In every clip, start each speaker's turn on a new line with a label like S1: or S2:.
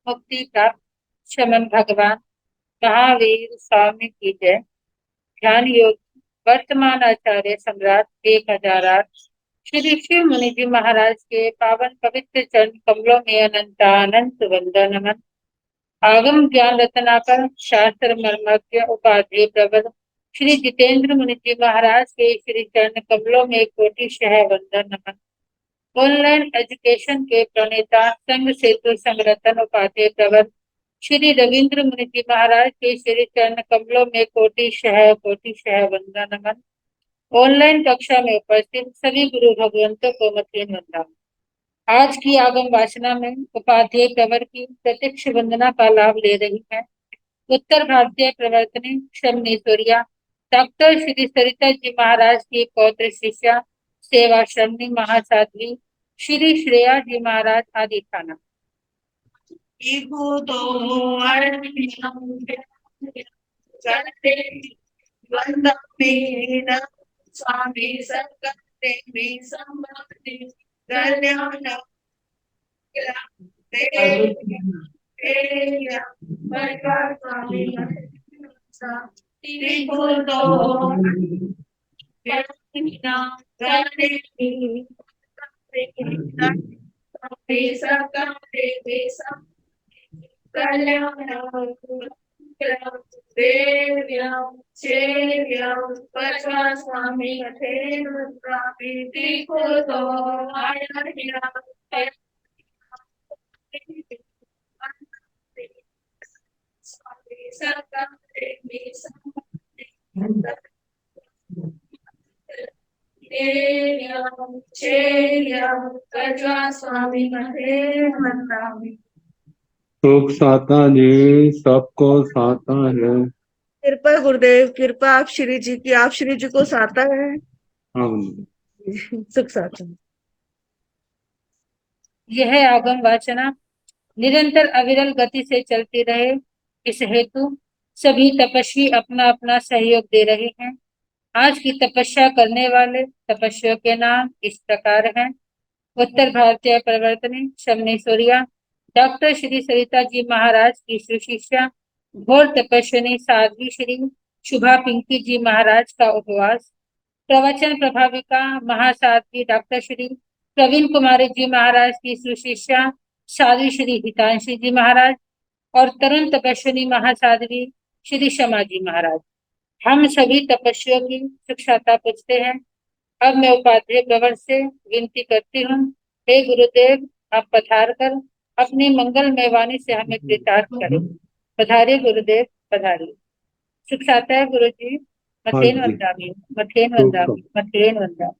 S1: मुक्ति प्राप्त शमन भगवान महावीर स्वामी की जय। ध्यान योग वर्तमान आचार्य सम्राट 1008 श्री शिव मुनि जी महाराज के पावन पवित्र चरण कमलों में अनंत वंदन नमन। आगम ज्ञान रत्नाकर शास्त्र मर्मज्ञ उपाधि प्रबल श्री जितेंद्र मुनि जी महाराज के श्री चरण कमलों में कोटि शह वंदन नमन। ऑनलाइन एजुकेशन के प्रणेता संघ सेतु संगठन उपाध्याय प्रवर श्री रविंद्र मुनि जी महाराज के श्री चरण कमलों में कोटि शह वंदन नमन। ऑनलाइन कक्षा में उपस्थित सभी गुरु भगवंतों को मथेन वंदना। आज की आगम वासना में उपाध्याय प्रवर की प्रत्यक्ष वंदना का लाभ ले रही है उत्तर भारतीय प्रवर्तनी शमनेश्वरिया डॉक्टर श्री सरिता जी महाराज की पौत्र शिष्या सेवाश्रमणी महासाध्वी श्री श्रेया जी महाराज आदि थाना।
S2: स्वामी कल्याण स्वामी
S3: सुख साता जी सबको साता है।
S2: कृपा गुरुदेव, कृपा आप श्री जी की, आप श्री जी को साता है। सुख साता।
S1: यह आगम वाचना निरंतर अविरल गति से चलती रहे, इस हेतु सभी तपस्वी अपना अपना सहयोग दे रहे हैं। आज की तपस्या करने वाले तपस्वियों के नाम इस प्रकार हैं। उत्तर भारतीय प्रवर्तनी शमनेश्वरिया डॉक्टर श्री सरिता जी महाराज की सुशिष्या घोर तपस्विनी साध्वी श्री शुभा पिंकी जी महाराज का उपवास। प्रवचन प्रभाविका महासाध्वी डॉक्टर श्री प्रवीण कुमारी जी महाराज की सुशिष्या साध्वी श्री हितांशी जी महाराज और तरुण तपस्विनी महासाध्वी श्री शमा जी महाराज। हम सभी तपस्वियों की सुक्षाता पूछते हैं। अब मैं उपाध्याय प्रवर से विनती करती हूँ, हे गुरुदेव, आप पधार कर अपनी मंगलमय वाणी से हमें कृतार्थ करें। पधारिए गुरुदेव, पधारिए। सुखसाता है गुरु जी। मथेन वंदामी, मथेन वंदामी, मथेन वंदामी।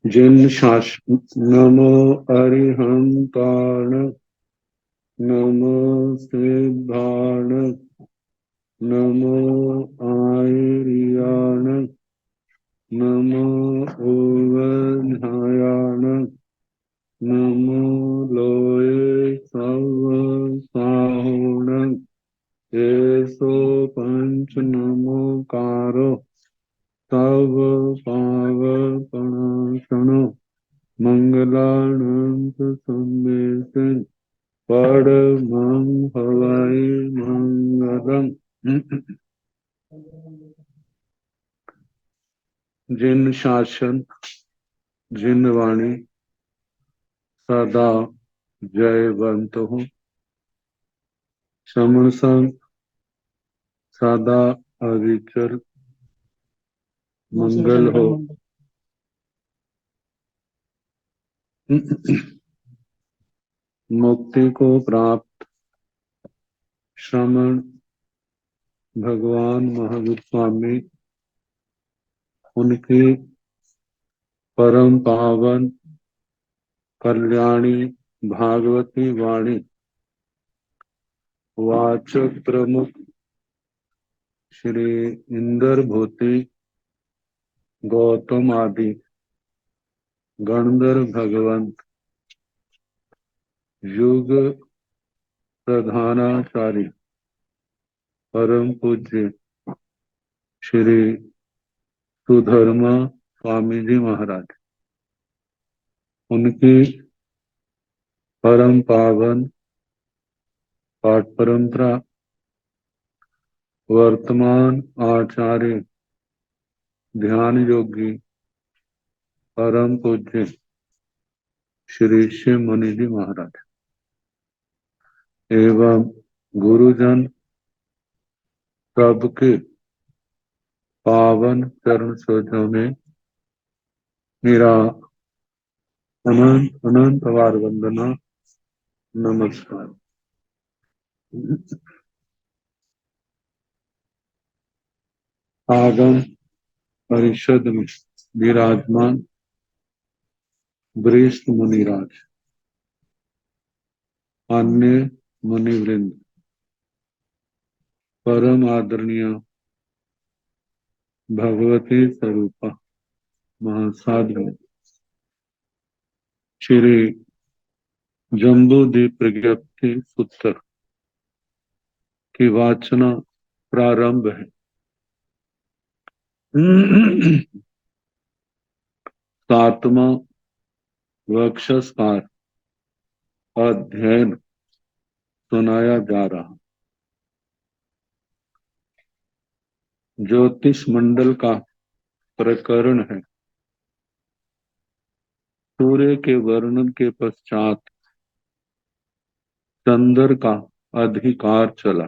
S3: जिन शासन नमो अरिहंताण नमो सिद्धाण नमो आयरियाण नमो ओवधायाण नमो लोये सव साहुण एसो पंच नमोकारो तव पावपणासनो मंगलानंत संवेशन परमं हवै मंगलम। जिन शासन जिन वाणी सदा जयवंत हो, समण संग सदा अविचल मंगल हो। मुक्ति को प्राप्त श्रमण भगवान महावीर स्वामी, उनकी परम पावन कल्याणी भागवती वाणी वाचक प्रमुख श्री इंदर भूति गौतम आदि गणधर भगवंत युग प्रधानाचार्य परम पूज्य श्री सुधर्मा स्वामी जी महाराज, उनकी परम पावन पाठ परंपरा वर्तमान आचार्य ध्यान योगी परम पूज्य श्री शिव मुनि जी महाराज एवं गुरुजन सबके पावन चरण सरोजों में मेरा अनंत अनंत बार वंदना, नमस्कार। आगम परिषद में विराजमान वरिष्ठ मुनिराज, अन्य मुनिवृंद, परम आदरणीय भगवती स्वरूपा महासाधु श्री जम्बूद्वीप प्रज्ञप्ति सूत्र की वाचना प्रारंभ है। सातवां वक्षस्कार अध्ययन सुनाया जा रहा। ज्योतिष मंडल का प्रकरण है। सूर्य के वर्णन के पश्चात चंद्र का अधिकार चला।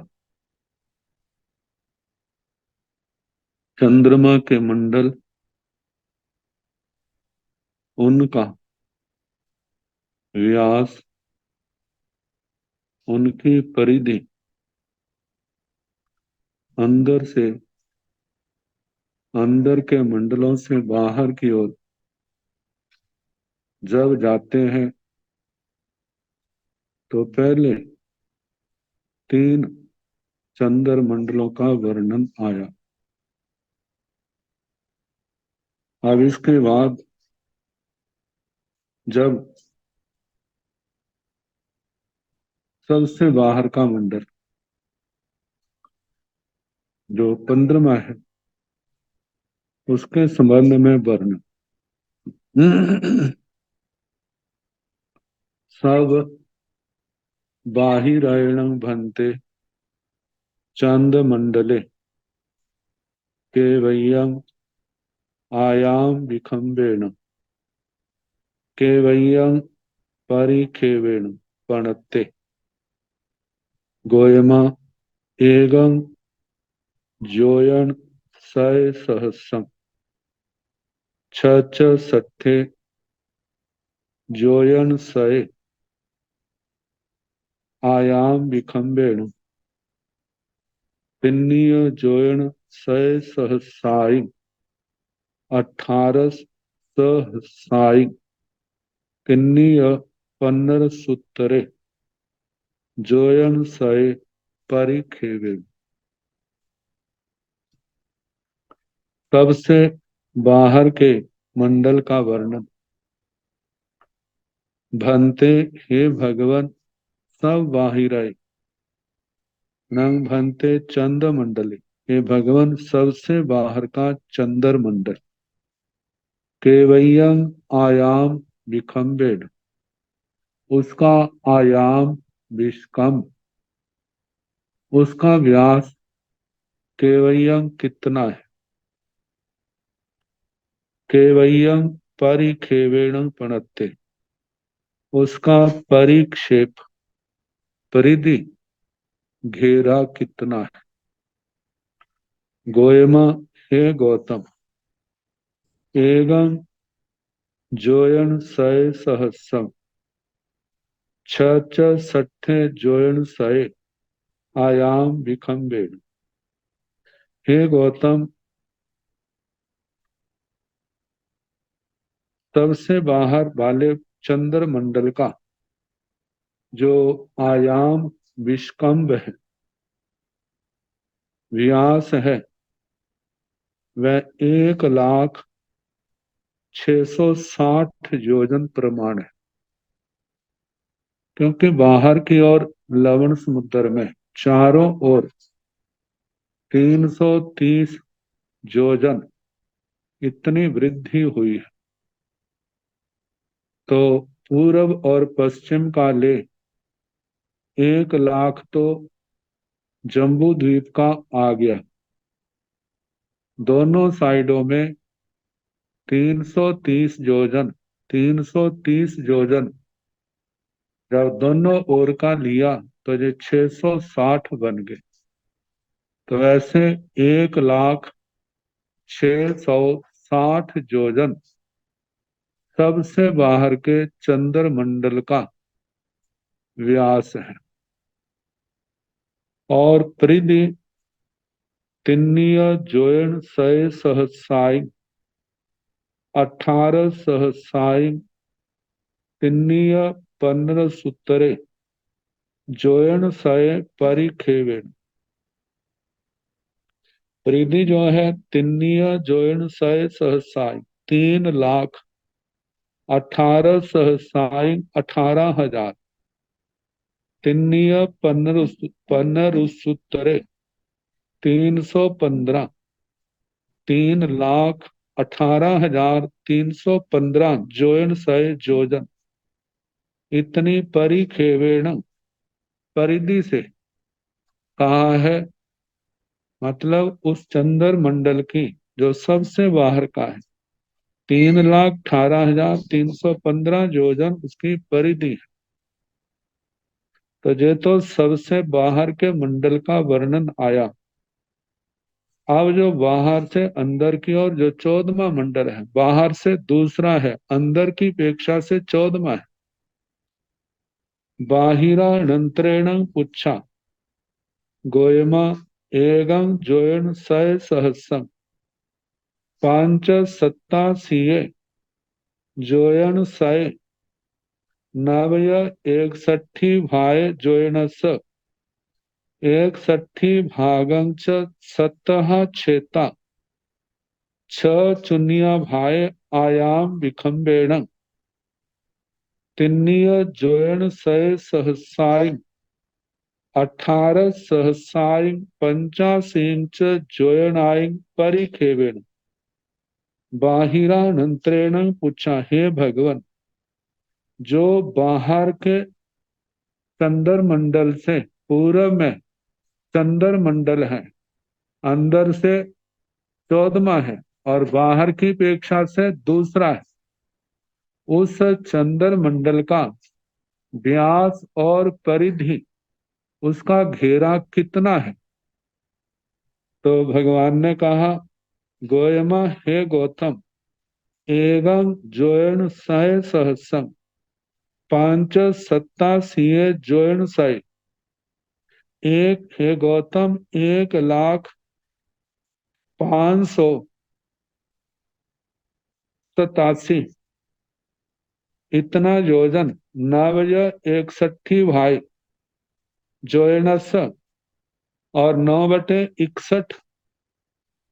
S3: चंद्रमा के मंडल, उनका व्यास, उनकी परिधि अंदर से, अंदर के मंडलों से बाहर की ओर जब जाते हैं तो पहले 3 चंद्र मंडलों का वर्णन आया। अब इसके बाद जब सबसे बाहर का मंडल जो 15वां है, उसके संबंध में वर्णन। सब बाहिरायणं भन्ते चंद मंडले केवय्यम आयाम विखंबेण केवय्यम परिखेवेण पणत्ते गोयमा एगं जोयन सय सहस्रम छ सत्थे जोयन सय आयाम विखंबेण पिन्नीय जोयन सय सहसाई 18 सहसाई किन्नीय पन्नर सूत्रे जोयन सय परिखेवे। सबसे बाहर के मंडल का वर्णन। भंते हे भगवान सब बाहिराय नंग भंते चंद मंडली, हे भगवान सबसे बाहर का चंद्र मंडल। केवय्यम आयाम विखंबेड, उसका आयाम विष्कम, उसका व्यास केवय्यम कितना है। केवय्यम परिखेवेण पणत्ते, उसका परिक्षेप परिधि घेरा कितना है। गोयमा हे गौतम एगम जोयन सय सहस्रम छ सठे जोयन सय आयाम विखंबेण। हे गौतम, सबसे बाहर वाले चंद्र मंडल का जो आयाम विष्कंभ है, व्यास है, वह 1,0660 योजन प्रमाण है। क्योंकि बाहर की ओर लवण समुद्र में चारों ओर 330 योजन इतनी वृद्धि हुई है। तो पूर्व और पश्चिम का ले 1 लाख तो जम्बू द्वीप का आ गया। दोनों साइडों में 330 योजन, 330 योजन जब दोनों ओर का लिया तो ये 660 बन गए। तो ऐसे 1,06,60 योजन सबसे बाहर के चंद्रमंडल का व्यास है। और परिधि तिन्नीय जोयन सय सहसाई 18 सहसाई तिन्नीय 15 सूत्रे जोयन सय परिखेवेण। परिधि जो है तिन्नीय जोयन सय सहसाई 3,18 सहसाई 18,000 तिन्नीय 15 सूत्रे 315 3,18,315 जोयन सय जोजन इतनी परिखेवेण परिधि से कहा है। मतलब उस चंद्र मंडल की जो सबसे बाहर का है 3,18,315 योजन उसकी परिधि है। तो ये तो सबसे बाहर के मंडल का वर्णन आया। अब जो बाहर से अंदर की ओर जो 14वां मंडल है, बाहर से दूसरा है, अंदर की अपेक्षा से 14वां है। बाहिरानंतरेण पुच्छा गोयमा एगं जोयन सय सहस्रम 587 जोयन सय नवय 61 भाय जोयनस 61 भागं च सतः छेता 6 चुनिया भाय आयाम विखंबेण तिन्नीय जोयन सय सहसाई 18 सहसाई 85 च जोयनाई परिखेवेण। बाहिरानंतरेण पूछा, हे भगवान, जो बाहर के चंद्र मंडल से पूर्व में चंद्र मंडल है, अंदर से 14वां है और बाहर की अपेक्षा से दूसरा है, उस चंद्र मंडल का व्यास और परिधि उसका घेरा कितना है? तो भगवान ने कहा, गोयमा हे गौतम, एवं जोयन सय सहस्रम 587 जोयन सय एक हे गौतम 1,05,87 इतना योजन नवय 61 भाई जोयनस और 9/61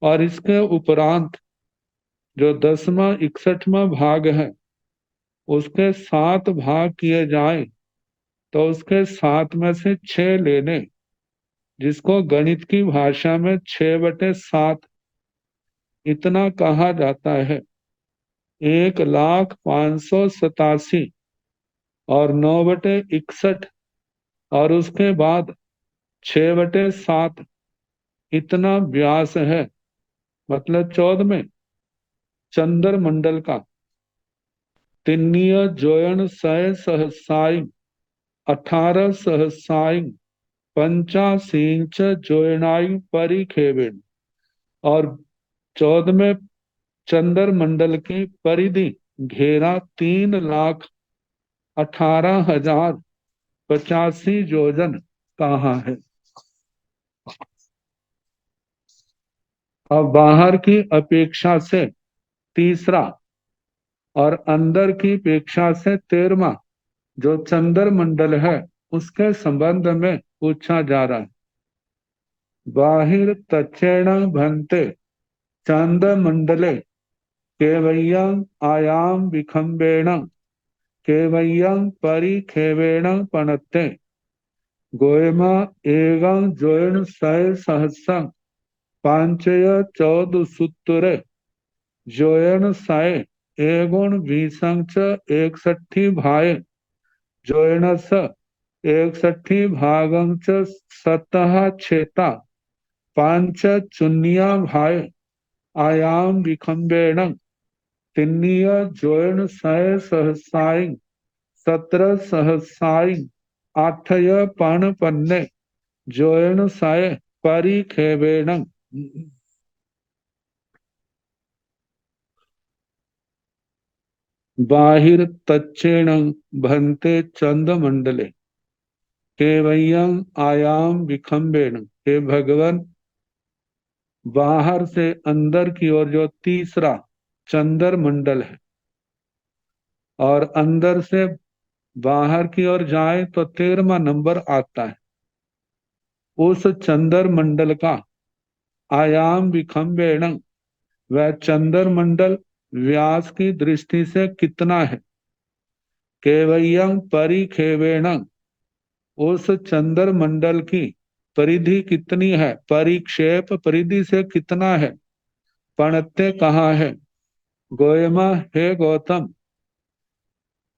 S3: और इसके उपरांत जो 10वां 61वां भाग है उसके 7 भाग किए जाए तो उसके 7 में से 6 लेने, जिसको गणित की भाषा में 6/7 इतना कहा जाता है। 1,05,87 और 9/61 और उसके बाद 6/7 इतना व्यास है। मतलब 14वें चंद्र मंडल का तिन्नीय जोयन सय सहसाई 18 सहसाई 85 जोयनाई परिखेवेण। और 14वें चंद्र मंडल की परिधि घेरा 3,18,085 योजन कहाँ है। अब बाहर की अपेक्षा से तीसरा और अंदर की अपेक्षा से 13वां जो चंद्र मंडल है उसके संबंध में पूछा जा रहा है। बाहिर तक्षेण भन्ते चंद्र मंडले केवयं आयाम विखंबेण केवयं परिखेवेण पणत्ते गोयमा एवं जोयन सय सहस्रम पांचय चौद सूत्र जोयन साय एगुण भीसंच एकसठी भाय जोयनस एकसठी भागंच सतः छेता पांच चुन्निया भाय आयाम विखंबेण तिन्नीय जोयन सय सहसाई सत्र सहसाई आठय पण पन्ने जोयन साय परिखेवेण बाहिर तच्चेण भन्ते चंद मंडले केवयं आयाम विखंबेण। हे भगवान, बाहर से अंदर की ओर जो तीसरा चंद्र मंडल है और अंदर से बाहर की ओर जाए तो 13वां नंबर आता है। उस चंद्र मंडल का आयाम विखंबेण, वह चंद्र मंडल व्यास की दृष्टि से कितना है। केवयं परिखेवेण, उस चंद्र मंडल की परिधि कितनी है, परिक्षेप परिधि से कितना है। पणत्ते कहाँ है। गोयमा, हे गौतम,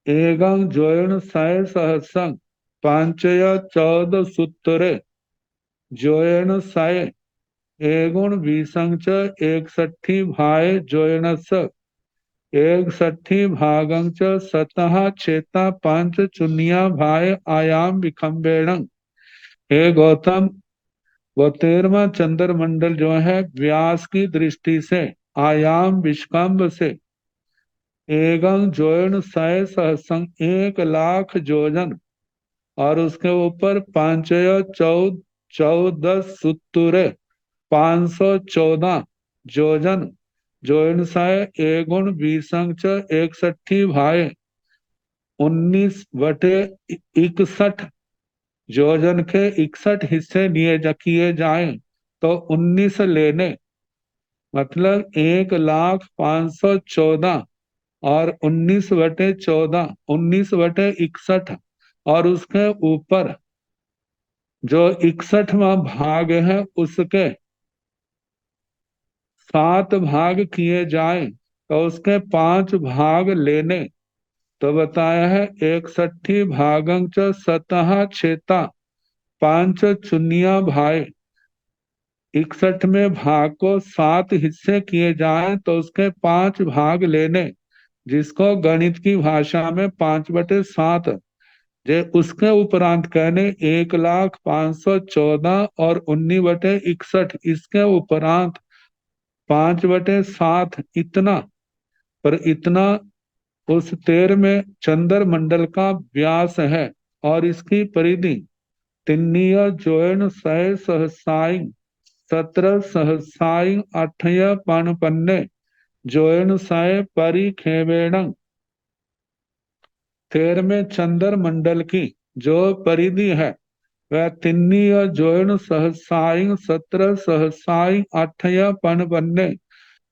S3: एगं जोयन सय सहसंग पांचय चौद सूत्रे जोयन सय एगुण विसंच एकसठी भाय जोयनस एकसठी भागंच सतः छेता पांच चुनिया भाय आयाम विखंबेण। हे गौतम, वो 13वां चंद्र मंडल जो है व्यास की दृष्टि से आयाम विष्कंभ से एगं जोयन सय सहसंग 1,00,000 जोजन और उसके ऊपर पांचय चौद चौदह सुत्तुरे 514 जोजन जोयनसाय एगुण बीसंच एकसठी भाई 19/61 जोजन के 61 हिस्से किए जाएं तो 19 लेने, मतलब 1,05,14 और 19/14 19/61 और उसके ऊपर जो 61वां भाग है उसके 7 भाग किए जाएं तो उसके 5 भाग लेने। तो बताया है 61 भागंच सतः छेता पांच चुनिया भाई। 61वें भाग को 7 हिस्से किए जाएं तो उसके 5 भाग लेने, जिसको गणित की भाषा में 5/7। जे उसके उपरांत कहने 1,05,14 और 19/61, इसके उपरांत 5/7 इतना। पर इतना उस 13वें चंद्र मंडल का व्यास है और इसकी परिधि तिन्नीय जोयन सय सहसाई सत्र सहसाई अठय पन्ने जोयन सय परिखेवेण। 13वें चंद्र मंडल की जो परिधि है वह तिन्नीय जोयन सहसाई सत्र सहसाई अठय पन्ने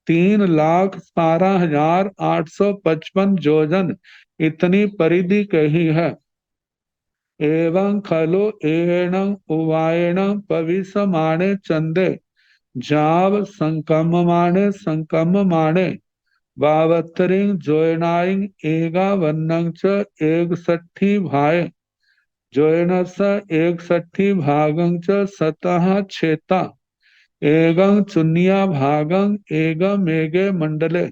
S3: 3,17,855 जोजन इतनी परिधि कही है। एवं खलु एण उवाएण पविसमाणे चंदे जाव संकम माणे बावत्तरिंग जोयनाइंग एगा वन्नंग च एकसठी भाय जोयनस एकसठी भागं च सतः छेता एगं चुनिया भागं एगं मेघे मंडले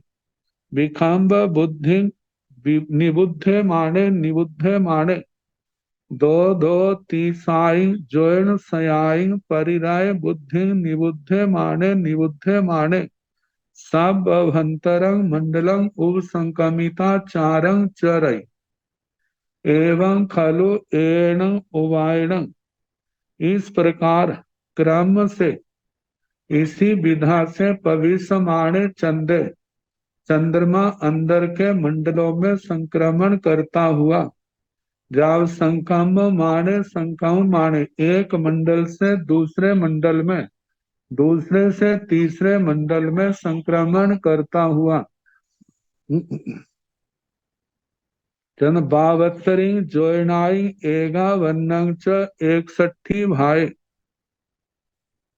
S3: विखंब बुद्धि निबुद्धे माणे दो दो तीसाई जोयन सयाई परिराय बुद्धि निबुद्धे माणे सबभंतरं मंडलं उप संकमिता चारं चरय एवं खलु एण उवायण। इस प्रकार क्रम से इसी विधा से पविसमाणे चंदे चंद्रमा अंदर के मंडलों में संक्रमण करता हुआ जब संकम माने एक मंडल से दूसरे मंडल में, दूसरे से तीसरे मंडल में संक्रमण करता हुआ जन बावत्तरी जोयनाई एगा वन्नंग च एकसठी भाई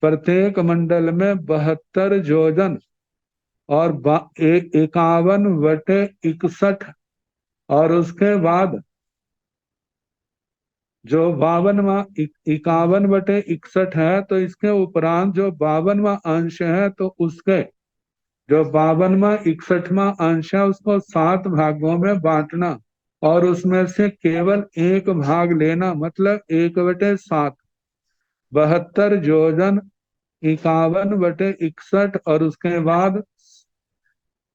S3: प्रत्येक मंडल में 72 योजन और 51/61, और उसके बाद जो 51/61 है, तो इसके उपरांत जो 52वां अंश है, तो उसके जो 52वां 61वां अंश है उसको 7 भागों में बांटना, और उसमें से केवल एक भाग लेना, मतलब 1/7। 72 योजन, 51/61 और उसके बाद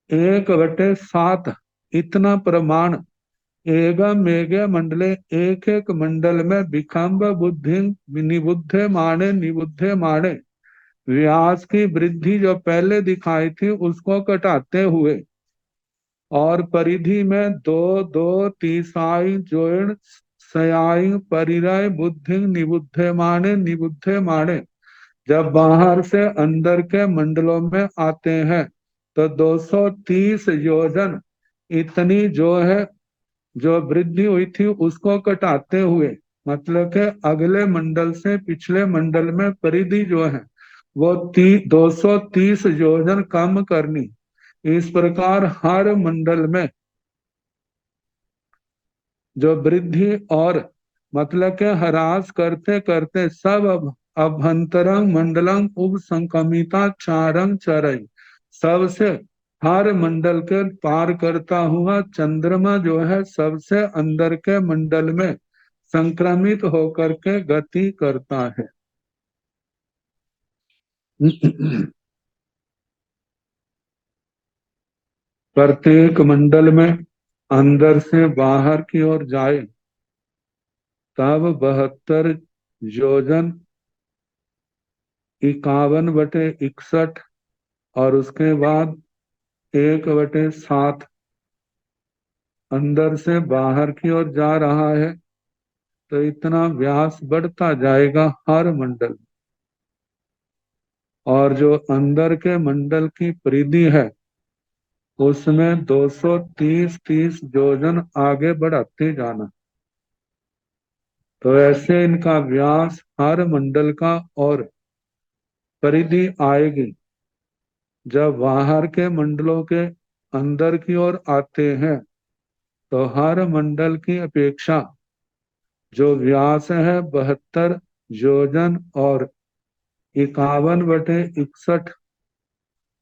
S3: 1/7, इतना प्रमाण एगम मेघे मंडले, एक एक मंडल में विखम्ब बुद्धि निबुद्धे माणे निबुद्धे माणे, व्यास की वृद्धि जो पहले दिखाई थी उसको घटाते हुए, और परिधि में दो दो तीसाई जोड़ सयाई परिरय बुद्धि निबुद्धे माणे, जब बाहर से अंदर के मंडलों में आते हैं तो 230 योजन इतनी जो है जो वृद्धि हुई थी उसको घटाते हुए, मतलब के अगले मंडल से पिछले मंडल में परिधि जो है वो 230 योजन कम करनी। इस प्रकार हर मंडल में जो वृद्धि और मतलब के ह्रास करते करते सब अभ्यंतरंग मंडलम उप संकमिता चारंग चरई, सबसे हर मंडल के पार करता हुआ चंद्रमा जो है सबसे अंदर के मंडल में संक्रमित होकर के गति करता है। प्रत्येक मंडल में अंदर से बाहर की ओर जाए तब 72 योजन, 51/61 और उसके बाद 1/7 अंदर से बाहर की ओर जा रहा है, तो इतना व्यास बढ़ता जाएगा हर मंडल। और जो अंदर के मंडल की परिधि है उसमें 230 योजन आगे बढ़ाते जाना, तो ऐसे इनका व्यास हर मंडल का और परिधि आएगी। जब बाहर के मंडलों के अंदर की ओर आते हैं तो हर मंडल की अपेक्षा जो व्यास है 72 योजन और 51/61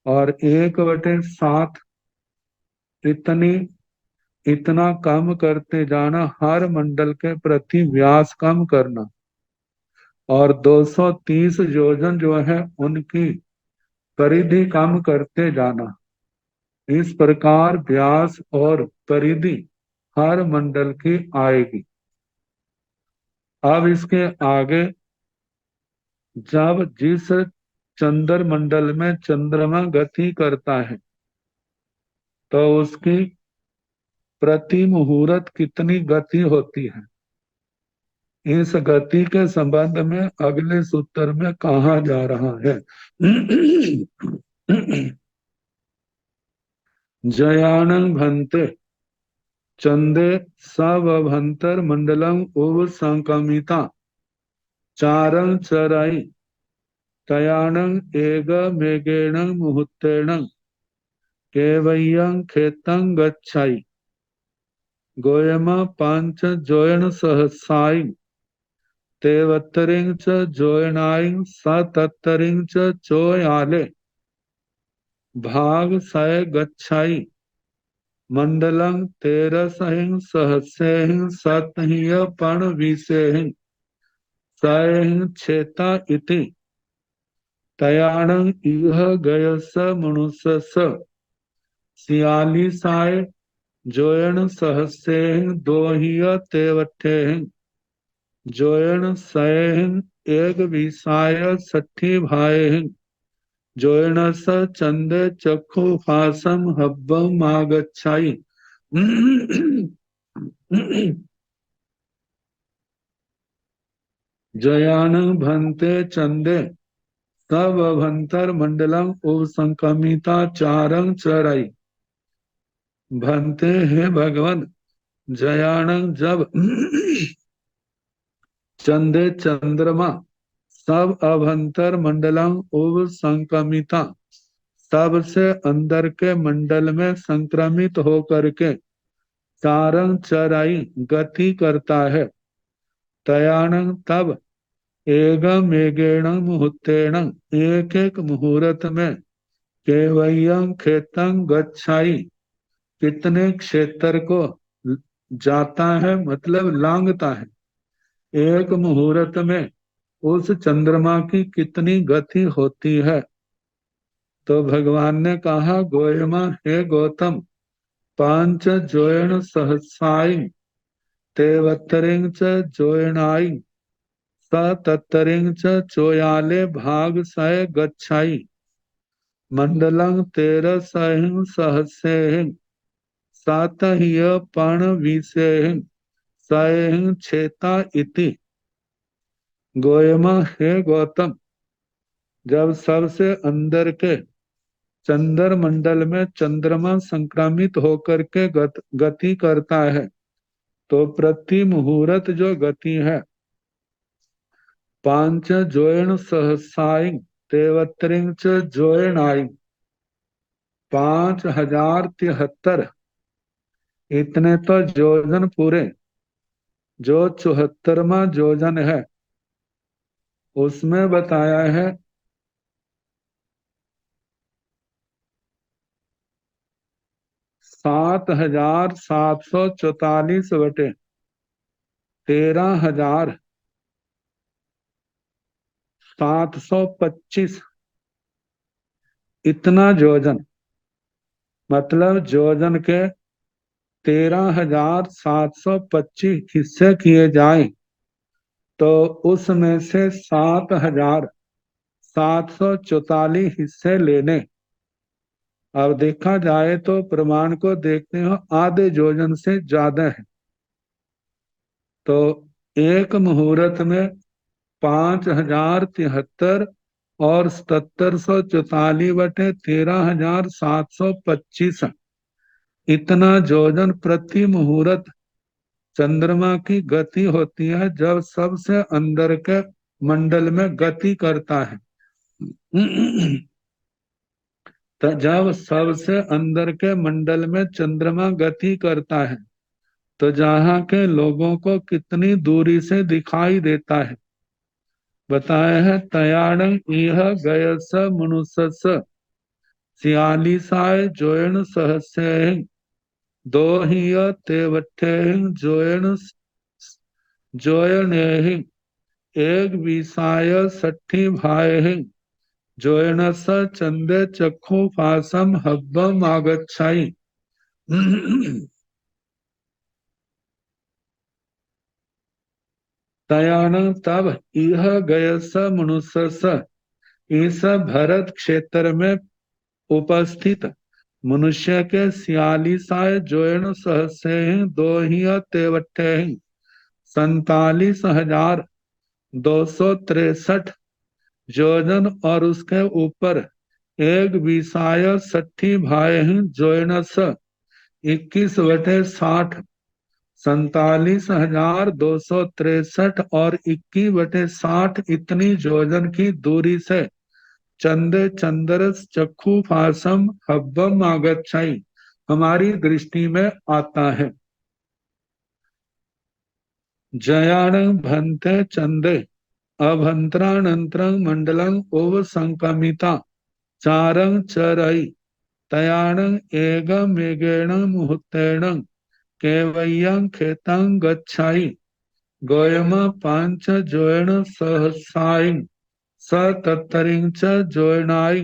S3: और 1/7 इतनी इतना कम करते जाना, हर मंडल के प्रति व्यास कम करना, और 230 योजन जो है उनकी परिधि कम करते जाना। इस प्रकार व्यास और परिधि हर मंडल की आएगी। अब इसके आगे जब जिस चंद्र मंडल में चंद्रमा गति करता है तो उसकी प्रति मुहूर्त कितनी गति होती है, इस गति के संबंध में अगले सूत्र में कहा जा रहा है। जयानं भन्ते चंदे सवभंतर मंडलम उव संकमिता चारं चराई तयानं एग मेघेण मुहूर्तेण केवयं खेतं गच्छाई गोयमा पांच जोयन सहसाई तेवत्तरिं च जोयनाई सतत्तरिं च चोयाले भाग सय गच्छाई मंडलं तेरसहिं सहस्रहिं सतहिं पण विसेहिं सहिं छेता इति तयाणं इह गयस मनुष्यस सियालिसाय जोयन सहस्रेहिं दोहिय तेवठेहिं जोयन सयहिं एक विसाय सठी भायहिं जोयनस चंदे चक्षु फासम हब्बम आगच्छाई। जयान भंते चंदे तब अभंतर मंडलम उपसंकमिता चारंग चराई। भंते हे भगवान, जयान जब चंदे चंद्रमा सब अभंतर मंडलम उव संक्रमिता, सबसे अंदर के मंडल में संक्रमित होकर के चारण चराई गति करता है। तयाणं तब एगम एगेण मुहूर्तेण, एक एक मुहूर्त में केवयं खेतं गच्छाई, कितने क्षेत्र को जाता है मतलब लांघता है। एक मुहूर्त में उस चंद्रमा की कितनी गति होती है। तो भगवान ने कहा, गोयमा हे गौतम, पांच जोयण सहसाई तेवत्तरिंग च जोयणाई स तत्तरिंग च चोयाले भाग सय गच्छाई मंडलं तेरह सहिं सहस्यहिं सातह्य पण विषयहिं सयहिं छेता इति। गोयमा हे गौतम, जब सबसे अंदर के चंद्र मंडल में चंद्रमा संक्रमित होकर के गति करता है, तो प्रति मुहूर्त जो गति है, पांच जोयण सहसाई तेवत्रिंग च जोयणाई, 5073 इतने तो जोजन पूरे। जो 74वां जोजन है उसमें बताया है 7725 इतना जोजन, मतलब जोजन के 13,725 हिस्से किए जाएं तो उसमें से 7,744 हिस्से लेने। अब देखा जाए तो प्रमाण को देखते हो आधे जोजन से ज्यादा है। तो एक मुहूर्त में 5,073 और 7744/13,725 इतना जोजन प्रति मुहूर्त चंद्रमा की गति होती है जब सबसे अंदर के मंडल में गति करता है। तो जब सबसे अंदर के मंडल में चंद्रमा गति करता है तो जहाँ के लोगों को कितनी दूरी से दिखाई देता है। बताया है, तयाणं इह गयस मनुष्यस 46 जोयण सहस्यहिं दो ही तेवठेहिं जोयण जोयणेहिं एक विसाय 60 भायहिं जोयणस चंदे चक्षु फासम हब्बम आगच्छाई। तयाण तब इह गयस मनुष्यस, इस भरत क्षेत्र में उपस्थित मनुष्य के 46 जोयण सहस्यहिं दो ही तेवठेहिं 47,263 जोजन और उसके ऊपर एक विसाय 60 भाई जोयनस 21/60 47,263 और 21/60 इतनी जोजन की दूरी से चंदे चंद्रस चक्षु फासम हब्बम आगच्छाई हमारी दृष्टि में आता है। जयाण भंते चंदे अभंत्रानंतरं मंडलं ओव संकमिता चारं चरई तयाणं एगं मेघेण मुहूर्तेण केवयं खेतं गच्छाई गोयम पांच जोयण सहसाई स तत्तरिं च जोयणाई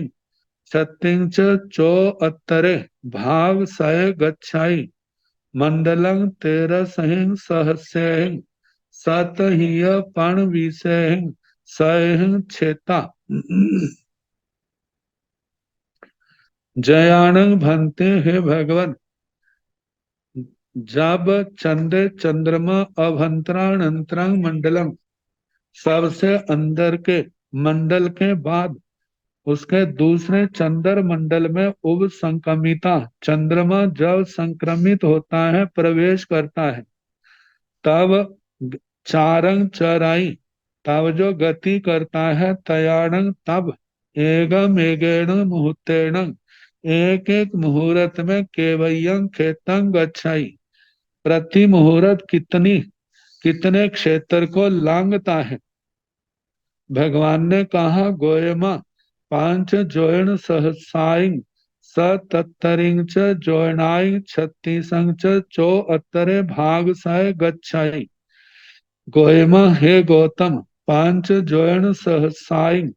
S3: छत्तिं च चो अत्तरे भाग सय गच्छाई मंडलं तेरसहिं सहस्यहिं सतहिय पण विषयहिं सहिं छेता। जयानंग भंते हे भगवान, जब चंदे चंद्रमा अभंतरानंतरंग मंडलम सबसे अंदर के मंडल के बाद उसके दूसरे चंद्र मंडल में उप संक्रमिता चंद्रमा जब संक्रमित होता है प्रवेश करता है तब चारंग चराई तब जो गति करता है तयाणं तब एगम एगेण मुहूर्तेण एक एक मुहूर्त में केवयं खेतं गच्छाई प्रति मुहूर्त कितने क्षेत्र को लांघता है। भगवान ने कहा गोयमा पांच जोयन सहसाइंग स तत्तरिंग च जोयनाई छत्तीसंग च चो अत्तरे भाग सह गच्छाई। गोयमा हे गौतम पांच जोयन सहसाइंग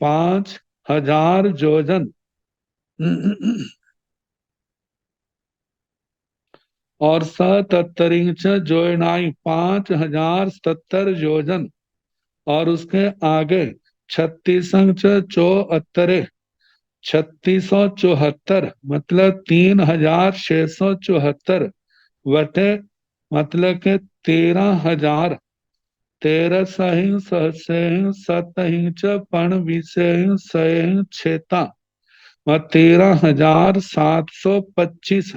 S3: 5,000 योजन और सतत्तरिंग च जोयनाई 5,077 योजन और उसके आगे छत्तीसंग च चो अत्तरे 3674 मतलब 3,674 वटे मतलब के 13,000 तेरह सहिं सहस्रहिं सतहिं च पण विषहिं सहिं छेता व 13,725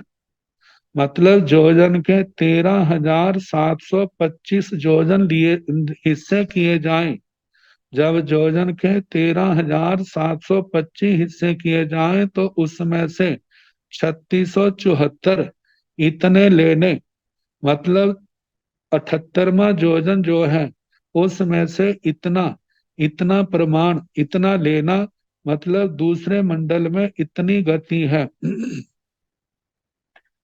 S3: मतलब जोजन के 13,725 जोजन लिए हिस्से किए जाएं। जब जोजन के 13,725 हिस्से किए जाएं तो उसमें से 3674 इतने लेने मतलब 78वां जोजन जो है उसमें से इतना इतना प्रमाण इतना लेना मतलब दूसरे मंडल में इतनी गति है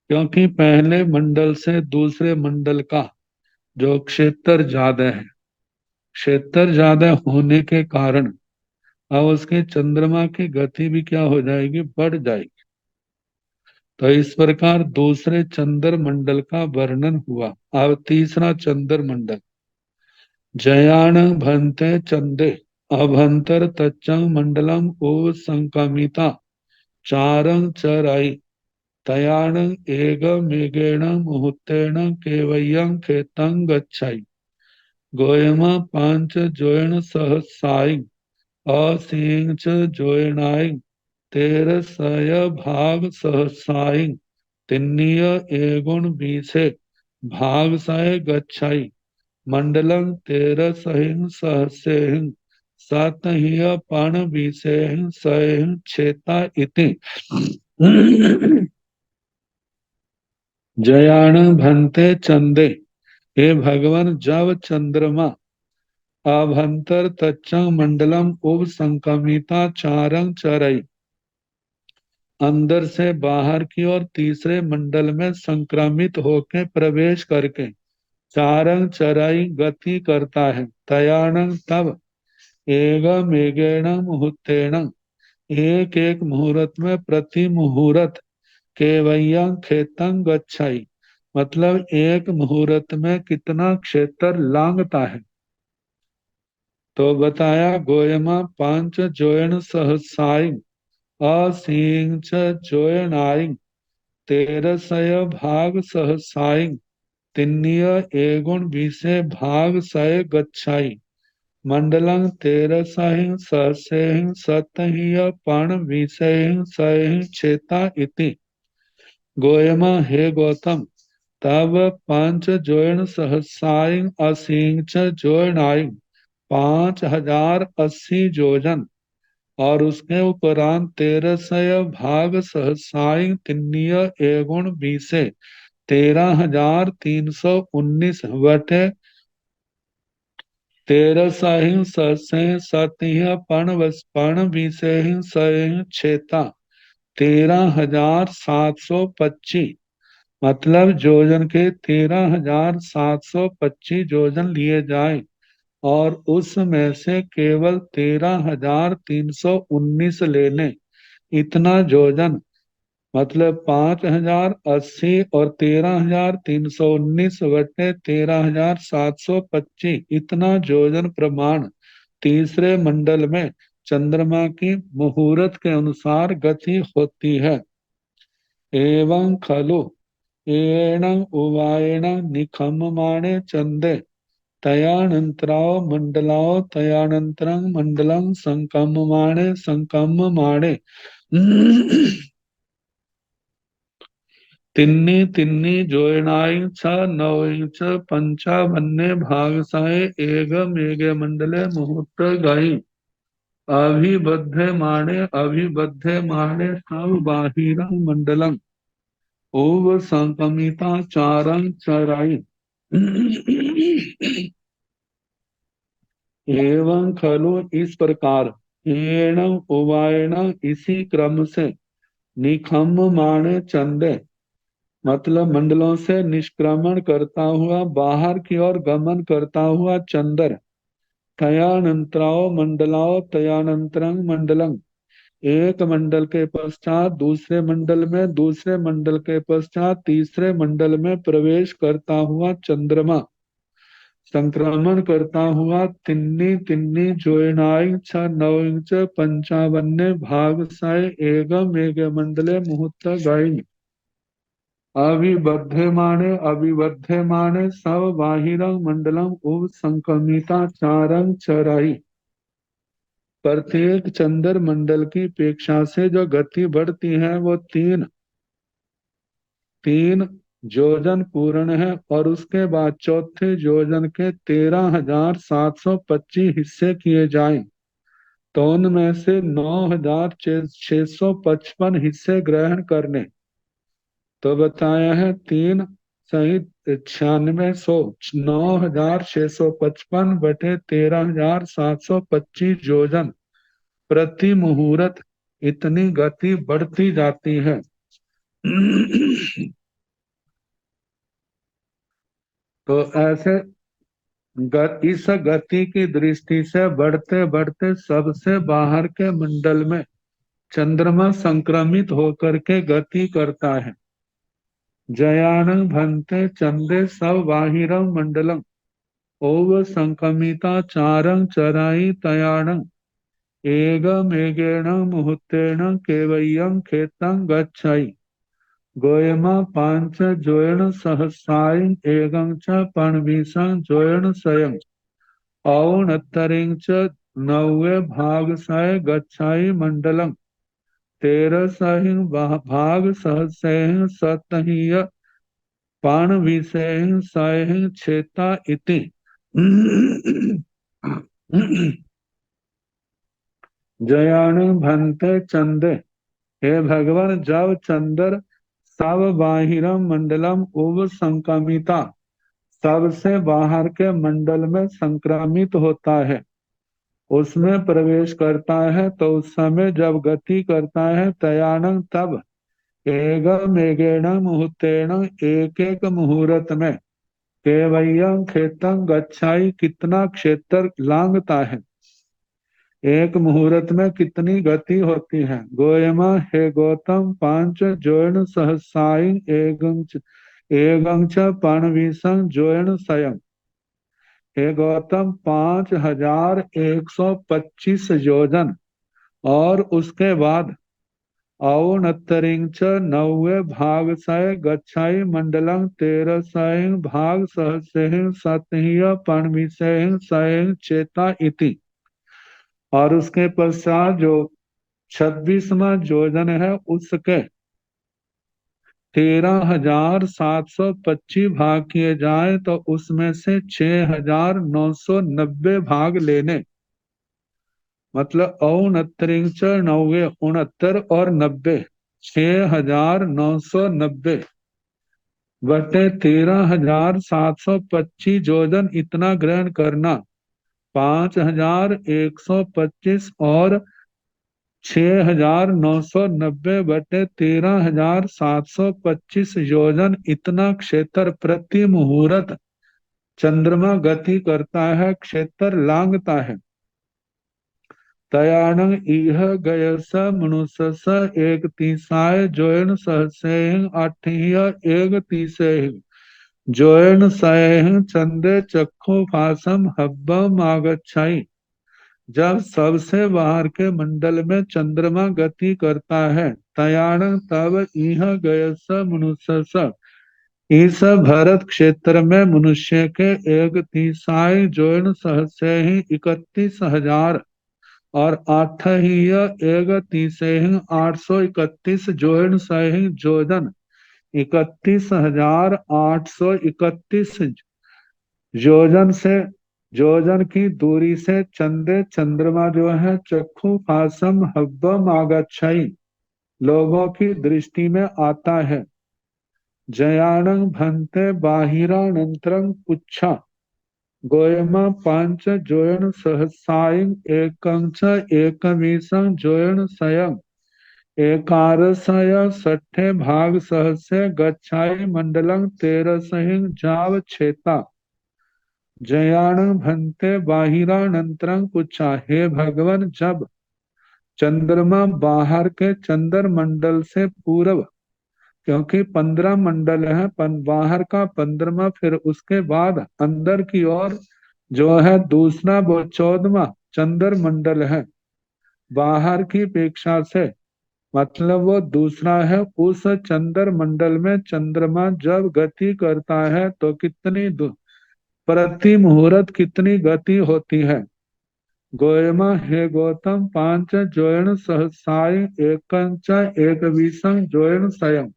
S3: क्योंकि पहले मंडल से दूसरे मंडल का जो क्षेत्र ज्यादा है, क्षेत्र ज्यादा होने के कारण अब उसके चंद्रमा की गति भी क्या हो जाएगी, बढ़ जाएगी। तो इस प्रकार दूसरे चंद्र मंडल का वर्णन हुआ। अब तीसरा चंद्र मंडल जयान भंते चंदे अभंतर तच्चंग मंडलम ओ संकमिता चारंग चराई तयाण एग मेघेण मुहूर्तेण केवयं खेतं गच्छाई। गोयमा पांच जोयन सहसाई असिंग च जोयनाई तेर सय भाग सहसाई तिन्नीय एगुण बीसे भाग सय गच्छाई मंडलम तेरह सहिं सहस्रेहिं सातहिय पण बीसेहिं सहिं छेता इति। जयान भंते चंदे हे भगवान जब चंद्रमा अभंतर तच्चंग मंडलम उप संकमिता चारंग चरई अंदर से बाहर की ओर तीसरे मंडल में संक्रमित होकर प्रवेश करके चारंग चराई गति करता है। तयाणंग तब एगम एगेण मुहूर्तेण एक एक मुहूर्त में प्रति मुहूर्त केवयं खेतं गच्छाई मतलब एक मुहूर्त में कितना क्षेत्र लांघता है। तो बताया गोयमा पांच जोयन सहसाई असिंग च जोयनाई तेरसय भाग सहसाई तिन्नीय एगुण बीसे भाग सय गच्छाई मंडलं तेरसहिं सहस्रेहिं सतहिय पण विषयहिं सहिं छेता इति। गोयमा हे गौतम तब पंच जोयन सहसाई असिंग च जोयनाई 5,080 जोजन और उसके उपरांत 1300 भाग सहसाई तिन्नीय एगुण बीसे 13,319 वटे 13 सहिं सतहिय पण बीसेहिं सहिं छेता 13,725 मतलब जोजन के 13,725 जोजन लिए जाए और उसमें से केवल 13,319 लेने इतना जोजन मतलब 5,080 और 13,319 बटे 13,725 इतना जोजन प्रमाण तीसरे मंडल में चंद्रमा की मुहूर्त के अनुसार गति होती है। एवं खलु एण उवाएण निखम्यमाणे चंदे तयानंतराव मंडलाव तयानंतरं मंडलं संकम्यमाणे तिन्नी तिन्नी जोयनाई छ नवई च पंचावन्ने भागसाए एग मेघ मंडले मुहूर्त गाई अभिबध्य माणे सब बाहिरं मंडलम ओव संकमिता चारं चराई एवं खलु इस प्रकार एण उवायण इसी क्रम से निखम माणे चंदे मतलब मंडलों से निष्क्रमण करता हुआ बाहर की ओर गमन करता हुआ चंदर तयानंतराओ मंडलाओ तयानंतरं मंडलम एक मंडल के पश्चात दूसरे मंडल में दूसरे मंडल के पश्चात तीसरे मंडल में प्रवेश करता हुआ चंद्रमा संक्रमण करता हुआ तिन्नी तिन्नी जोयनाई छ नवंच पंचावन्ने भाग साय एगम एग मंडले मुहूर्त गायी अविबध्यमाने सब बाहिरं मंडलम उप संक्रमिता चारं चराई प्रत्येक चंद्र मंडल की अपेक्षा से जो गति बढ़ती है वो तीन तीन योजन पूर्ण है और उसके बाद चौथे योजन के 13,725 हिस्से किए जाएं तो उनमें से 9,655 हिस्से ग्रहण करने तो बताया है तीन सहित 9600 9,655 बटे 13,725 योजन प्रति मुहूर्त इतनी गति बढ़ती जाती है तो ऐसे इस गति की दृष्टि से बढ़ते बढ़ते सबसे बाहर के मंडल में चंद्रमा संक्रमित होकर के गति करता है जयानं भंते चंदे सब बाहिरं मंडलम ओव संक्रमिता चारं चराई तयाणं एगमेगेण मुहूर्तेन केवयं खेतं गच्छाई गोयमा पांच जोयन सहसाई एगं च पणवीसं जोयन स्वयं औणत्तरिं च नव्वे भाग सय गच्छाई मंडलम 13 भाग सहस्रैः सतहीय पाणवीसैः सैः छेता इति जयान भंते चंदे हे भगवान जब चंद्र सब बाहिरम मंडलम उव संक्रमिता सबसे बाहर के मंडल में संक्रमित होता है उसमें प्रवेश करता है तो उस समय जब गति करता है तयानंग तब एगम एगेण मुहूर्तेण एक एक मुहूर्त में केवयं खेतं गच्छाई कितना क्षेत्र लांघता है एक मुहूर्त में कितनी गति होती है गोयमा हे गौतम पांच जोयन सहसाई एगं च पाणवीसं जोयन स्वयं हे गौतम 5,125 योजन और उसके बाद औनत्तरिं च नव्वे भाग सय गच्छाई मंडलं 13 भाग सहस्रेण सतहीय पणवीसैः सैः चेता इति और उसके पश्चात जो 26वां योजन है उसके 13,725 भाग किए जाए तो उसमें से 6,990 भाग लेने मतलब औनत्तरिंच नव्वे 69 और 90 6,990 बटे 13,725 योजन इतना ग्रहण करना 5,125 और 6,990 बटे 13,725 योजन इतना क्षेत्र प्रति मुहूर्त चंद्रमा गति करता है क्षेत्र लांघता है तयाणं इह गयस मनुष्य एक तीसाय जोयन सहसेह अठीय एक तीसेह जोयन सह चंदे चक्षु फासम हब्बम आगच्छाई जब सबसे बाहर के मंडल में चंद्रमा गति करता है तयाण तब इह गयस मनुष्य इस भरत क्षेत्र में मनुष्य के एक तीसाई जोन सहसे ही 31,000 और आठ ही एक तीसे ही 831 जोन सही जोजन 31,831 योजन से योजन की दूरी से चंदे चंद्रमा जो है चक्षु फासम हब्बम आगच्छई लोगों की दृष्टि में आता है। जयाणं भन्ते बाहिरानंतरं पुच्छा गोयमा पांच जोयन सहसायं एकं च एकमीशं जोयन सयं एकारसय सठे भाग सहस्य गच्छाई मंडलं तेरसहिं जाव छेता। जयाणं भन्ते बाहिरानंतरं पुच्छा, हे भगवान जब चंद्रमा बाहर के चंद्र मंडल से पूर्व, क्योंकि 15 मंडल है, बाहर का 15वां, फिर उसके बाद अंदर की ओर जो है दूसरा वो 14वां चंद्र मंडल है। बाहर की अपेक्षा से मतलब वो दूसरा है। उस चंद्र मंडल में चंद्रमा जब गति करता है तो कितनी प्रति मुहूर्त कितनी गति होती है। गोयमा, हे गौतम, पांच जोयन सहसाय एकंच एक विषम जोयन स्वयं।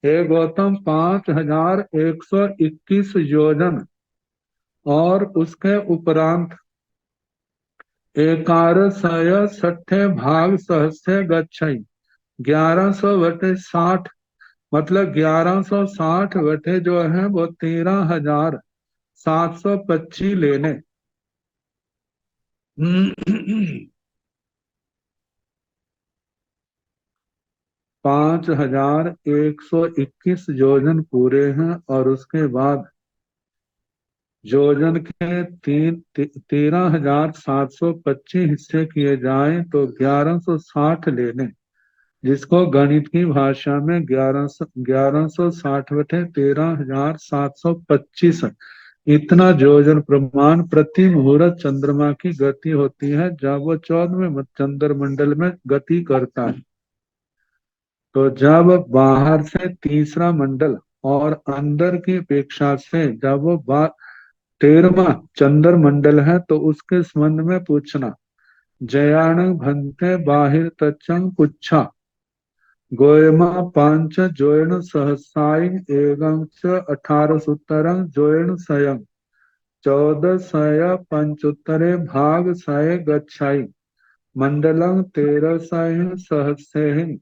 S3: हे गौतम, 5,121 योजन और उसके उपरांत एकारसय सठे भाग सहस्य गच्छई 1160 मतलब 1160 बटे जो है वो 13,725 लेने। 5,121 योजन पूरे हैं और उसके बाद योजन के 13,725 हिस्से किए जाएं तो 1160 लेने, जिसको गणित की भाषा में 1160 बटे 13,725 इतना योजन प्रमाण प्रति मुहूर्त चंद्रमा की गति होती है जब वो 14वें चंद्र मंडल में गति करता है। तो जब बाहर से तीसरा मंडल और अंदर की अपेक्षा से जब वो 13वां चंद्र मंडल है तो उसके संबंध में पूछना। जयाण भन्ते बाहिर तच्चंग पुच्छा गोयमा पांच जोयन सहसाई एवं च 18 जोयन स्वयं 14 पंचोत्तरे भाग सय गच्छाई मंडलं 13 सहस्रेहि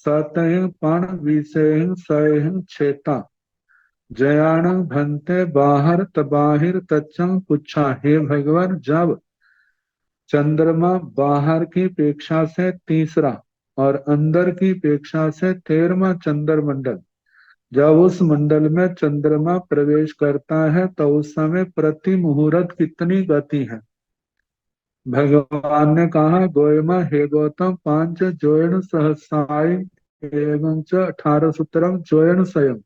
S3: सतहि पण विषेहि सहि छेता। जयाण भन्ते बाहर तबाहिर तच्चंग पुच्छा, हे भगवान जब चंद्रमा बाहर की अपेक्षा से तीसरा और अंदर की अपेक्षा से 13वां चंद्र मंडल, जब उस मंडल में चंद्रमा प्रवेश करता है तो उस समय प्रति मुहूर्त कितनी गति है। भगवान ने कहा, गोयमा, हे गौतम, पांच जोयन सहसाई एवं 18 जोयन स्वयं।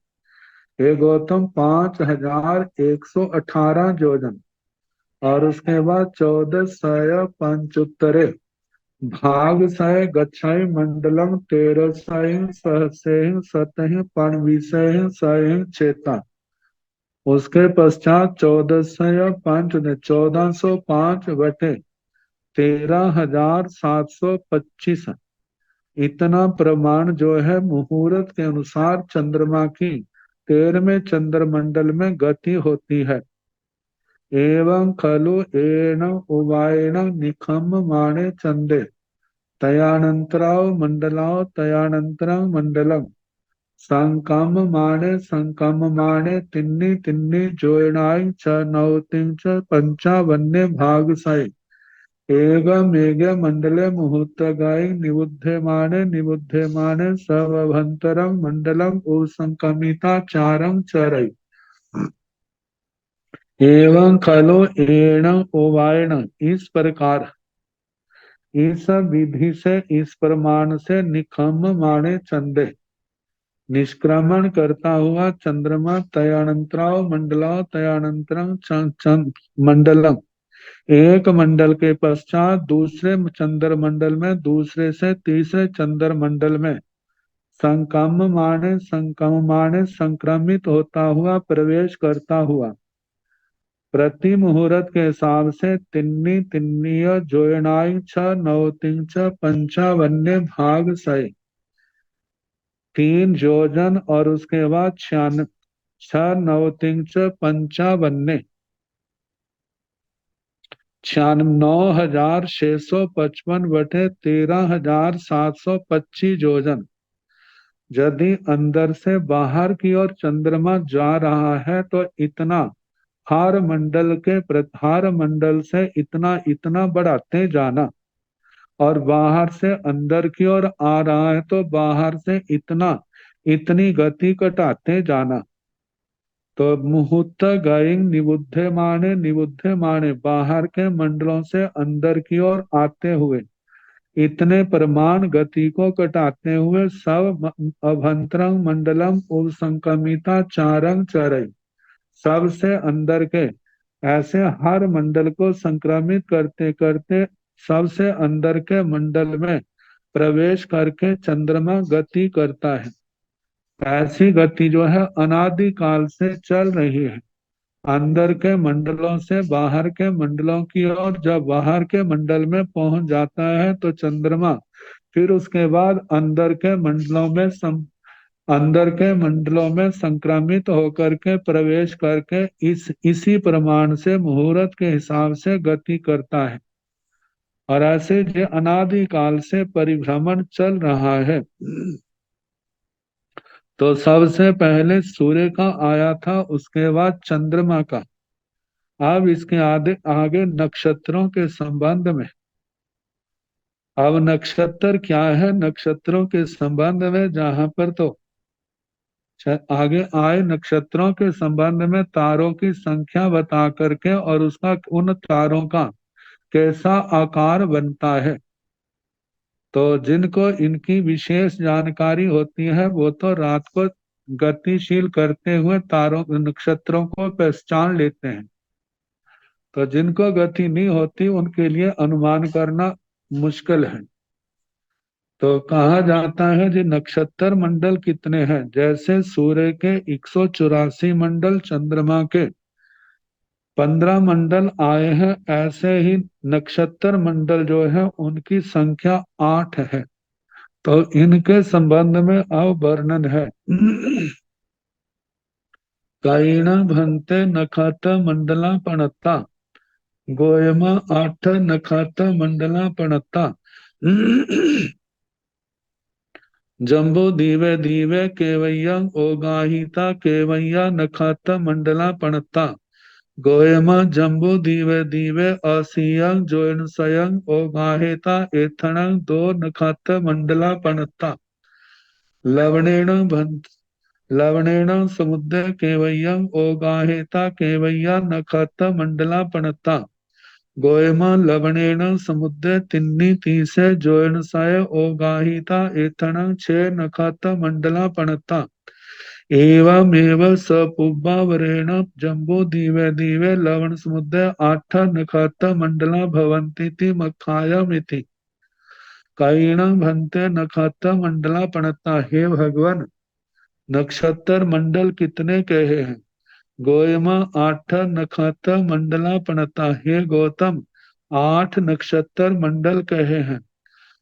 S3: हे गौतम, 5,118 योजन और उसके बाद 14 पंचोत्तरे भाग सय गच्छाई मंडलम 13 सहस्रेहि सतहि पण विषय सहि चेता। उसके पश्चात 1405 ने 1405 बटे 13,725 इतना प्रमाण जो है मुहूर्त के अनुसार चंद्रमा की 13वें चंद्र मंडल में गति होती है। एवं खलु एण उवाएण निखम माणे चंदे तयानंतराव मंडलाव तयानंतरं मंडलम संकम माणे तिन्नी तिन्नी जोयनाय च नवतिं च पंचावन्य भाग साई एगमेग मंडले मुहूर्तगाय निबुद्धमाने सवभंतरं मंडलम उसंकमिता चारं चरई। एवं खलो एण ओवायण, इस प्रकार इस विधि से इस प्रमाण से निखम माने चंदे निष्क्रमण करता हुआ चंद्रमा तयानंतराव मंडलाव तयानंतरं मंडलम एक मंडल के पश्चात दूसरे चंद्र मंडल में, दूसरे से तीसरे चंद्र मंडल में संकम माने संक्रमित होता हुआ प्रवेश करता हुआ प्रति मुहूर्त के हिसाब से तिन्नी तिन्नीय जोयनाई छ नवतिं च पंचावन्य भाग सय 3 योजन और उसके बाद 96 96,655 बटे 13,725 योजन। यदि अंदर से बाहर की ओर चंद्रमा जा रहा है तो इतना हार मंडल से इतना इतना बढ़ाते जाना, और बाहर से अंदर की ओर आ रहा है तो बाहर से इतना इतनी गति घटाते जाना। तो मुहूर्त गयिंग निबुद्धे माने बाहर के मंडलों से अंदर की ओर आते हुए इतने प्रमाण गति को घटाते हुए सब अभ्यंतरंग मंडलम उपसंक्रमिता चारंग चरई, सबसे अंदर के ऐसे हर मंडल को संक्रमित करते करते सबसे अंदर के मंडल में प्रवेश करके चंद्रमा गति करता है। ऐसी गति जो है अनादि काल से चल रही है, अंदर के मंडलों से बाहर के मंडलों की ओर। जब बाहर के मंडल में पहुंच जाता है तो चंद्रमा फिर उसके बाद अंदर के मंडलों में संक्रमित होकर के प्रवेश करके इसी प्रमाण से मुहूर्त के हिसाब से गति करता है, और ऐसे जो अनादि काल से परिभ्रमण चल रहा है। तो सबसे पहले सूर्य का आया था, उसके बाद चंद्रमा का। अब इसके आगे नक्षत्रों के संबंध में, अब नक्षत्र क्या है, नक्षत्रों के संबंध में जहां पर तो आगे आए नक्षत्रों के संबंध में तारों की संख्या बता करके और उसका उन तारों का कैसा आकार बनता है। तो जिनको इनकी विशेष जानकारी होती है वो तो रात को गतिशील करते हुए तारों नक्षत्रों को पहचान लेते हैं। तो जिनको गति नहीं होती उनके लिए अनुमान करना मुश्किल है। तो कहा जाता है कि नक्षत्र मंडल कितने हैं, जैसे सूर्य के 184 मंडल, चंद्रमा के 15 मंडल आए हैं, ऐसे ही नक्षत्र मंडल जो है उनकी संख्या 8 है। तो इनके संबंध में अब वर्णन है। कईण भंते नखत मंडला पणता, गोयमा 8 नखत मंडला पणता। जम्बो दीवे दीवे केवैया ओगाहिता केवैया नखत मंडला पणता, गोयमा जम्बो दीवे दीवे असियं जोन सयं ओगाहेता एथणं दो नखत मंडला पणता। लवणेन भंत लवणेन समुद्र केवयं ओगाहेता केवय्या नखत मंडला पणता, गोयमा लवणेन समुद्र तिन्नी तीसे जोन साय ओगाहिता एथणं छे नखत मंडला पणता। एवमेव सपुब्बावरेण जम्बो दीवे दीवे लवण समुद्र 8 नखत मंडला भवन्तीति मखायमिति। कईण भंते नखत मंडला पणता। हे भगवान, नक्षत्र मंडल कितने कहे हैं? गोयमा 8 नक्षत्र मंडला पणता। हे गौतम, 8 नक्षत्र मंडल कहे हैं।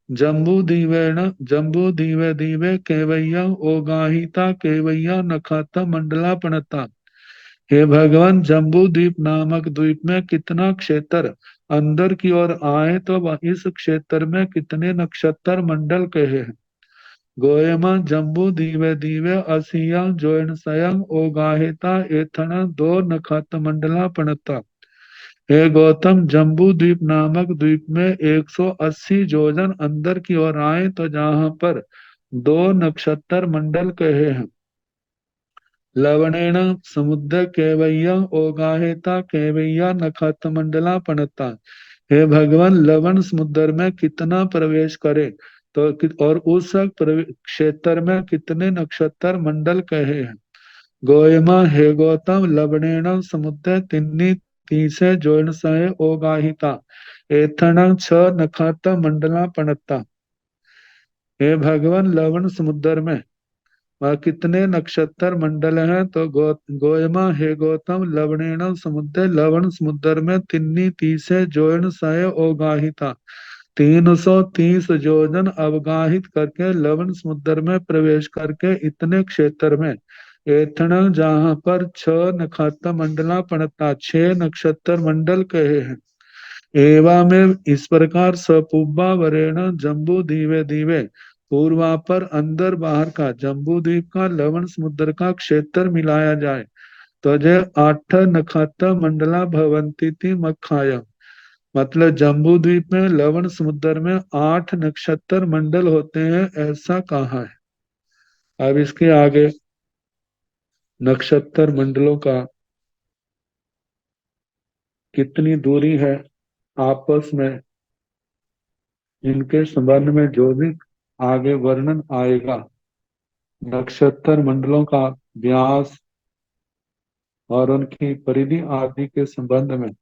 S3: जम्बू दीवे दीवे केवैया ओगाहिता केवैया नखत्र मंडला पणता। हे भगवान, जम्बू द्वीप नामक द्वीप में कितना क्षेत्र अंदर की ओर आए तो इस क्षेत्र में कितने नक्षत्र मंडल कहे हैं? गोयमा जम्बू दीवे दीवे असिया जोन सयं ओगाहेता एथना 2 नखत मंडला पणता। हे गौतम, जम्बू द्वीप नामक द्वीप में 180 योजन अंदर की ओर आए तो जहां पर 2 नक्षत्र मंडल कहे हैं। लवणेन समुद्र केवैया ओगाहेता केवैया नखत मंडला पणता। हे भगवान, लवण समुद्र में कितना प्रवेश करे तो और उस क्षेत्र में कितने नक्षत्र मंडल कहे हैं? गोयमा, हे गौतम, लवणेन समुद्र तिन्नी तीसे जोन सहे ओगाहिता एथण 6 नखत मंडला पणता। हे भगवान, लवण समुद्र में वह कितने नक्षत्र मंडल हैं? तो गोयमा, हे गौतम, लवणेन समुद्र लवण समुद्र में तिन्नी तीसे जोन सय ओगाहिता 330 योजन अवगाहित करके लवण समुद्र में प्रवेश करके इतने क्षेत्र में एथण जहां पर 6 नक्षत्र मंडला पड़ता, 6 नक्षत्र मंडल कहे हैं। एवा में इस प्रकार सपुब्बा वरेण जम्बू दीवे दीवे पूर्वा पर अंदर बाहर का जम्बू द्वीप का लवण समुद्र का क्षेत्र मिलाया जाए तो जे 8 नक्षत्र मंडला भवंती थी मखाया, मतलब जम्बू द्वीप में लवण समुद्र में 8 नक्षत्र मंडल होते हैं, ऐसा कहा है। अब इसके आगे नक्षत्र मंडलों का कितनी दूरी है आपस में, इनके संबंध में जो भी आगे वर्णन आएगा, नक्षत्र मंडलों का व्यास और उनकी परिधि आदि के संबंध में,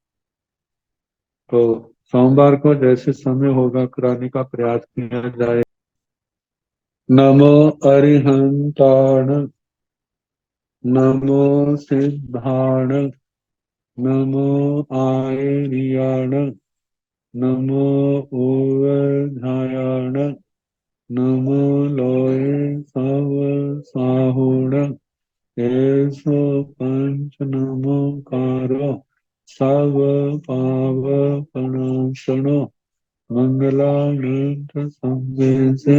S3: तो सोमवार को जैसे समय होगा कराने का प्रयास किया जाए। नमो अरिहंताण, नमो सिद्धाण, नमो आयर्याण, नमो ओवधायाण, नमो लोये सव साहुण, एसो पंच नमोकारो सव पावपनाशनो मंगलानंद संवेशे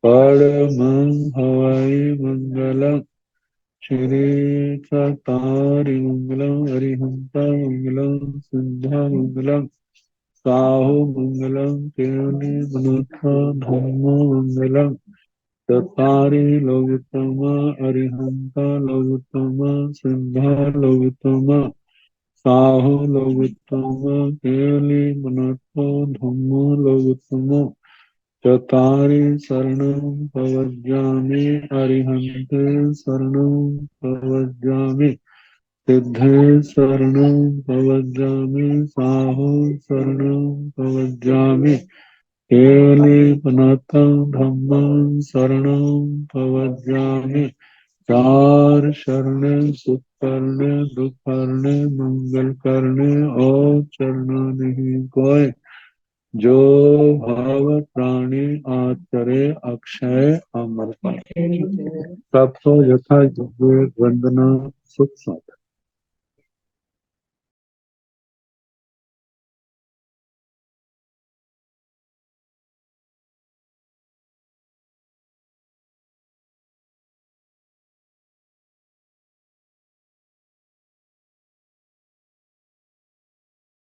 S3: परमं हवै मंगलम्। श्री चतारि मंगलम, अरिहंत मंगलम, सिद्धा मंगलम, साहु मंगलम, केवली मनुष्य धर्म मंगलम। चतारि लोकोत्तम, अरिहंत लोकोत्तम, सिद्धा लोकोत्तम, साहु लोकोत्तम, केवली मनुष्य धर्म लोकोत्तम। चतारि शरणं प्रवज्जामि, अरिहन्ते शरणं प्रवज्जामि, सिद्धे शरणं प्रवज्जामि, साहु शरणं प्रवज्जामि, केवलीपनाथं धम्मं शरणं प्रवज्जामि। चार शरणे सुख करने, दुख करने, मंगल करने और चरणों नहीं कोय, जो भाव प्राणी आचरे अक्षय अमर पाए। सबको यथा योग्य वंदना सुख साधन।